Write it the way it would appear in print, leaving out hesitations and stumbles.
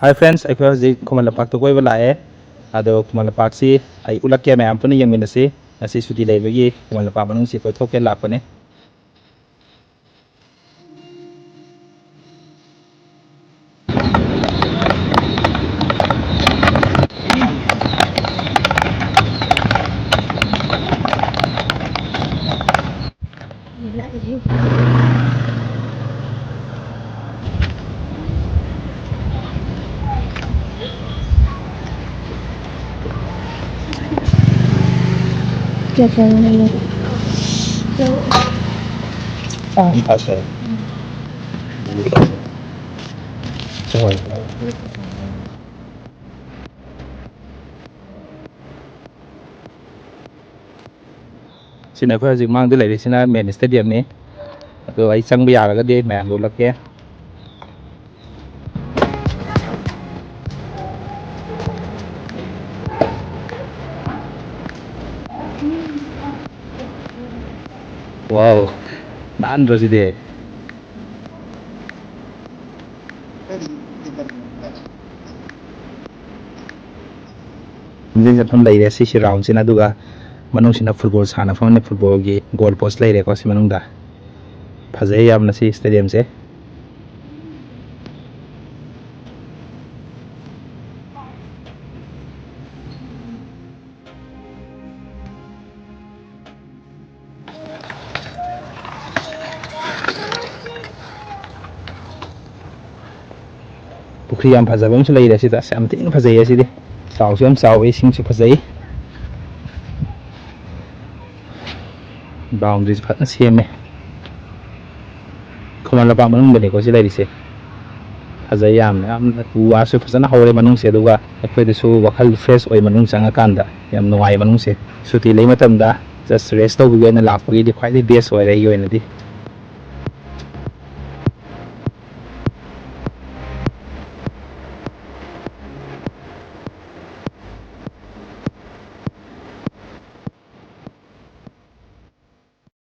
Hi friends, ꯑꯩꯈꯣꯏ ꯍꯧꯖꯤꯛ ꯈꯨꯃꯟ ꯂꯝꯄꯥꯛꯇ ꯀꯣꯏꯕ ꯂꯥꯛꯑꯦ꯫ ꯑꯗꯣ ꯈꯨꯃꯟ ꯂꯝꯄꯥꯛꯁꯤ ꯑꯩ ꯎꯠꯂꯛꯀꯦ, ꯃꯌꯥꯝ ꯄꯨꯟꯅ ꯌꯦꯡꯃꯤꯟꯅꯁꯤ꯫ ꯉꯁꯤ ꯁꯨꯇꯤ ꯂꯩꯕꯒꯤ ꯈꯨꯃꯟ ꯂꯝꯄꯥꯛ ꯃꯅꯨꯡꯁꯤ ꯀꯣꯏꯊꯣꯛꯀꯦ ꯂꯥꯛꯄꯅꯦ꯫ ꯁꯤꯅ ꯑꯩꯈꯣꯏ ꯍꯧꯖꯤꯛ ꯃꯥꯡꯗ ꯂꯩꯔꯤꯁꯤꯅ ꯃꯦꯟ ꯁ꯭ꯇꯦꯗꯤꯌꯝꯅꯤ꯫ ꯑꯗꯣ ꯑꯩ ꯆꯪꯕ ꯌꯥꯔꯒꯗꯤ ꯃꯌꯥꯝ ꯎꯠꯂꯛꯀꯦ꯫ ꯋꯥꯎ, ꯅꯥꯟꯗ꯭ꯔꯣ ꯁꯤꯗꯤ? ꯂꯝꯖꯦꯟ ꯆꯠꯐꯝ ꯂꯩꯔꯦ ꯁꯤꯁꯤ ꯔꯥꯎꯟꯁꯤꯅ, ꯑꯗꯨꯒ ꯃꯅꯨꯡꯁꯤꯅ ꯐꯨꯠꯕꯣꯜ ꯁꯥꯟꯅꯐꯝꯅꯤ, ꯐꯨꯠꯕꯣꯜꯒꯤ ꯒꯣꯜ ꯄꯣꯁ ꯂꯩꯔꯦꯀꯣ ꯁꯤ ꯃꯅꯨꯡꯗ꯫ ꯐꯖꯩ ꯌꯥꯝꯅ ꯁꯤ ꯁ꯭ꯇꯦꯗꯤꯌꯝꯁꯦ꯫ ꯄꯨꯈ꯭ꯔꯤ ꯌꯥꯝ ꯐꯖꯕ ꯑꯃꯁꯨ ꯂꯩꯔꯦ ꯁꯤꯗ, ꯑꯁ ꯌꯥꯝ ꯊꯤꯅ ꯐꯖꯩꯌꯦ ꯁꯤꯗꯤ꯫ ꯆꯥꯎꯁꯨ ꯌꯥꯝ ꯆꯥꯎꯋꯤ, ꯏꯁꯤꯡꯁꯨ ꯐꯖꯩ꯫ ꯕꯥꯎꯟꯗ꯭ꯔꯤꯁꯨ ꯐꯖꯅ ꯁꯦꯝꯃꯦ꯫ ꯈꯨꯃꯟ ꯂꯝꯄꯥꯛ ꯃꯅꯨꯡꯗꯅꯤꯀꯣ ꯁꯤ ꯂꯩꯔꯤꯁꯦ꯫ ꯐꯖꯩ ꯌꯥꯝꯅ ꯎ ꯋꯥꯁꯨ ꯐꯖꯅ ꯍꯧꯔꯦ ꯃꯅꯨꯡꯁꯦ, ꯑꯗꯨꯒ ꯑꯩꯈꯣꯏꯗꯁꯨ ꯋꯥꯈꯜ ꯐ꯭ꯔꯦꯁ ꯑꯣꯏ ꯃꯅꯨꯡ ꯆꯪꯉꯀꯥꯟꯗ꯫ ꯌꯥꯝ ꯅꯨꯡꯉꯥꯏ ꯃꯅꯨꯡꯁꯦ꯫ ꯁꯨꯇꯤ ꯂꯩ ꯃꯇꯝꯗ ꯖꯁ ꯔꯦꯁ ꯇꯧꯕꯒꯤ ꯑꯣꯏꯅ ꯂꯥꯛꯄꯒꯤꯗꯤ ꯈ꯭ꯋꯥꯏꯗꯒꯤ ꯕꯦꯁ ꯑꯣꯏꯔꯦ ꯑꯩꯒꯤ ꯑꯣꯏꯅꯗꯤ꯫